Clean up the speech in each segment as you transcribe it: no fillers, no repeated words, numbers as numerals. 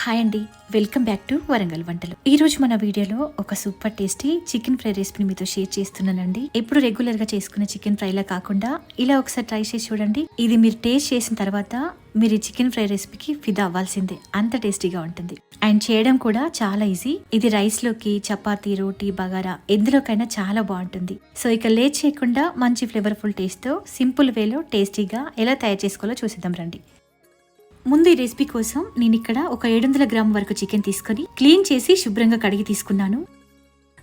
Hi అండి, welcome back to Warangal వంటలు. ఈ రోజు మన వీడియోలో ఒక సూపర్ టేస్టీ చికెన్ ఫ్రై రెసిపీని మీతో షేర్ చేస్తున్నానండి. ఎప్పుడు రెగ్యులర్ గా చేసుకునే చికెన్ ఫ్రై లా కాకుండా ఇలా ఒకసారి ట్రై చేసి చూడండి. ఇది మీరు టేస్ట్ చేసిన తర్వాత మీరు ఈ చికెన్ ఫ్రై రెసిపీకి ఫిదా అవ్వాల్సిందే, అంత టేస్టీగా ఉంటుంది. అండ్ చేయడం కూడా చాలా ఈజీ. ఇది రైస్ లోకి, చపాతీ, రోటీ, బగారా ఎందులోకైనా చాలా బాగుంటుంది. సో ఇక లేట్ చేయకుండా మంచి ఫ్లేవర్ఫుల్ టేస్ట్ తో సింపుల్ వేలో టేస్టీగా ఎలా తయారు చేసుకోవాలో చూసిద్దాం రండి. ముందు ఈ రెసిపీ కోసం నేను ఇక్కడ ఒక 700 గ్రాముల వరకు చికెన్ తీసుకొని క్లీన్ చేసి శుభ్రంగా కడిగి తీసుకున్నాను.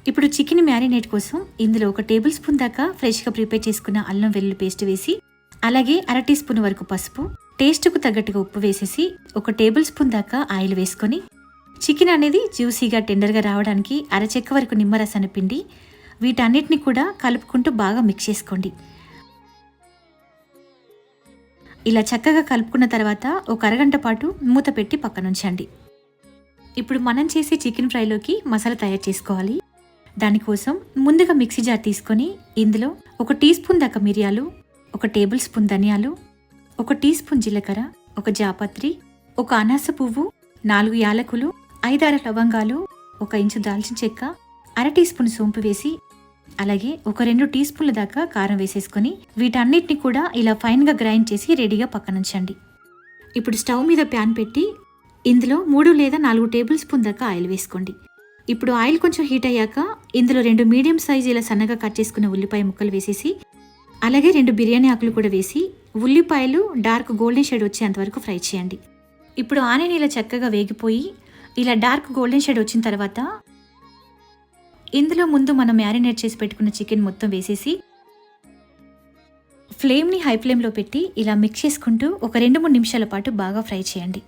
ఇప్పుడు చికెన్ మ్యారినేట్ కోసం ఇందులో 1 టేబుల్ స్పూన్ దాకా ఫ్రెష్గా ప్రిపేర్ చేసుకున్న అల్లం వెల్లుల్లి పేస్ట్ వేసి, అలాగే 1/2 టీ స్పూన్ వరకు పసుపు, టేస్ట్కు తగ్గట్టుగా ఉప్పు వేసేసి 1 టేబుల్ స్పూన్ దాకా ఆయిల్ వేసుకొని చికెన్ అనేది జ్యూసీగా టెండర్గా రావడానికి 1/2 చెక్క వరకు నిమ్మరసాన్ని పిండి వీటన్నిటిని కూడా కలుపుకుంటూ బాగా మిక్స్ చేసుకోండి. ఇలా చక్కగా కలుపుకున్న తర్వాత ఒక అరగంట పాటు మూత పెట్టి పక్కనుంచండి. ఇప్పుడు మనం చేసే చికెన్ ఫ్రైలోకి మసాలా తయారు చేసుకోవాలి. దానికోసం ముందుగా మిక్సీ జార్ తీసుకొని ఇందులో 1 టీ స్పూన్ దాకా మిరియాలు, 1 టేబుల్ స్పూన్ ధనియాలు, 1 టీ స్పూన్ జీలకర్ర, 1 జాపత్రి, 1 అనాస పువ్వు, 4 యాలకులు, 5-6 లవంగాలు, 1 ఇంచు దాల్చిన చెక్క, 1/2 టీ స్పూన్ సోంపు వేసి, అలాగే 2 టీ స్పూన్ల దాకా కారం వేసేసుకొని వీటన్నిటిని కూడా ఇలా ఫైన్గా గ్రైండ్ చేసి రెడీగా పక్కనుంచండి. ఇప్పుడు స్టవ్ మీద ప్యాన్ పెట్టి ఇందులో 3 లేదా 4 టేబుల్ స్పూన్ దాకా ఆయిల్ వేసుకోండి. ఇప్పుడు ఆయిల్ కొంచెం హీట్ అయ్యాక ఇందులో 2 మీడియం సైజు ఇలా సన్నగా కట్ చేసుకున్న ఉల్లిపాయ ముక్కలు వేసేసి, అలాగే 2 బిర్యానీ ఆకులు కూడా వేసి ఉల్లిపాయలు డార్క్ గోల్డెన్ షేడ్ వచ్చేంత వరకు ఫ్రై చేయండి. ఇప్పుడు ఆనియన్ ఇలా చక్కగా వేగిపోయి ఇలా డార్క్ గోల్డెన్ షేడ్ వచ్చిన తర్వాత ఇందులో ముందు మనం మ్యారినేట్ చేసి పెట్టుకున్న చికెన్ మొత్తం వేసేసి ఫ్లేమ్ని హై ఫ్లేమ్లో పెట్టి ఇలా మిక్స్ చేసుకుంటూ ఒక 2-3 నిమిషాల పాటు బాగా ఫ్రై చేయండి.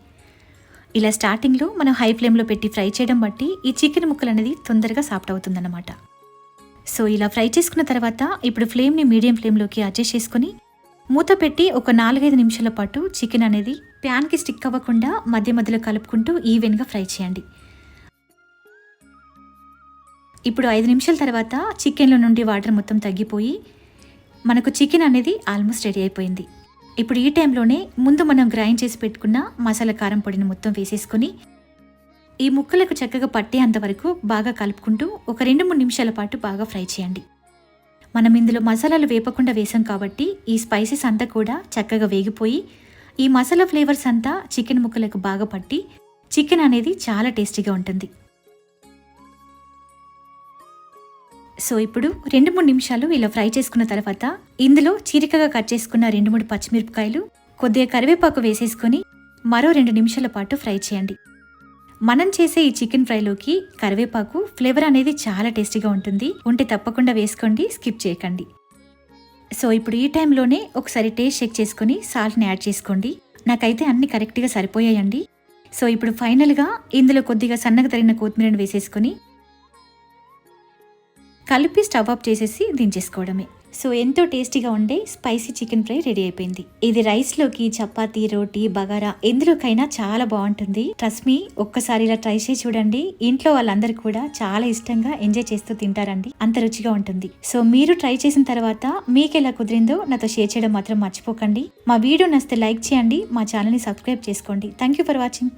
ఇలా స్టార్టింగ్లో మనం హై ఫ్లేమ్లో పెట్టి ఫ్రై చేయడం బట్టి ఈ చికెన్ ముక్కలు అనేది తొందరగా సాఫ్ట్ అవుతుందన్నమాట. సో ఇలా ఫ్రై చేసుకున్న తర్వాత ఇప్పుడు ఫ్లేమ్ని మీడియం ఫ్లేమ్లోకి అడ్జస్ట్ చేసుకుని మూత పెట్టి ఒక 4-5 నిమిషాల పాటు చికెన్ అనేది ప్యాన్కి స్టిక్ అవ్వకుండా మధ్య మధ్యలో కలుపుకుంటూ ఈవెన్గా ఫ్రై చేయండి. ఇప్పుడు 5 నిమిషాల తర్వాత చికెన్లో నుండి వాటర్ మొత్తం తగ్గిపోయి మనకు చికెన్ అనేది ఆల్మోస్ట్ రెడీ అయిపోయింది. ఇప్పుడు ఈ టైంలోనే ముందు మనం గ్రైండ్ చేసి పెట్టుకున్న మసాలా కారం పొడిని మొత్తం వేసేసుకొని ఈ ముక్కలకు చక్కగా పట్టేంత వరకు బాగా కలుపుకుంటూ ఒక 2-3 నిమిషాల పాటు బాగా ఫ్రై చేయండి. మనం ఇందులో మసాలాలు వేపకుండా వేసాం కాబట్టి ఈ స్పైసెస్ అంతా కూడా చక్కగా వేగిపోయి ఈ మసాలా ఫ్లేవర్స్ అంతా చికెన్ ముక్కలకు బాగా పట్టి చికెన్ అనేది చాలా టేస్టీగా ఉంటుంది. సో ఇప్పుడు 2-3 నిమిషాలు ఇలా ఫ్రై చేసుకున్న తర్వాత ఇందులో చీరికగా కట్ చేసుకున్న 2-3 పచ్చిమిరపకాయలు, కొద్దిగా కరివేపాకు వేసేసుకొని మరో 2 నిమిషాల పాటు ఫ్రై చేయండి. మనం చేసే ఈ చికెన్ ఫ్రైలోకి కరివేపాకు ఫ్లేవర్ అనేది చాలా టేస్టీగా ఉంటుంది. ఉంటే తప్పకుండా వేసుకోండి, స్కిప్ చేయకండి. సో ఇప్పుడు ఈ టైంలోనే ఒకసారి టేస్ట్ చెక్ చేసుకుని సాల్ట్ని యాడ్ చేసుకోండి. నాకైతే అన్ని కరెక్ట్గా సరిపోయాయండి. సో ఇప్పుడు ఫైనల్గా ఇందులో కొద్దిగా సన్నగా తరిగిన కొత్తిమీరను వేసేసుకొని కలిపి స్టవ్ ఆఫ్ చేసేసి దించేసుకోవడమే. సో ఎంతో టేస్టీగా ఉండే స్పైసీ చికెన్ ఫ్రై రెడీ అయిపోయింది. ఇది రైస్లోకి, చపాతీ, రోటీ, బగారా ఎందులోకైనా చాలా బాగుంటుంది. ట్రస్ట్ మీ, ఒక్కసారి ఇలా ట్రై చేసి చూడండి. ఇంట్లో వాళ్ళందరూ కూడా చాలా ఇష్టంగా ఎంజాయ్ చేస్తూ తింటారండి, అంత రుచిగా ఉంటుంది. సో మీరు ట్రై చేసిన తర్వాత మీకు ఎలా కుదిరిందో నాతో షేర్ చేయడం మాత్రం మర్చిపోకండి. మా వీడియో నచ్చితే లైక్ చేయండి, మా ఛానల్ని సబ్స్క్రైబ్ చేసుకోండి. Thank you for watching.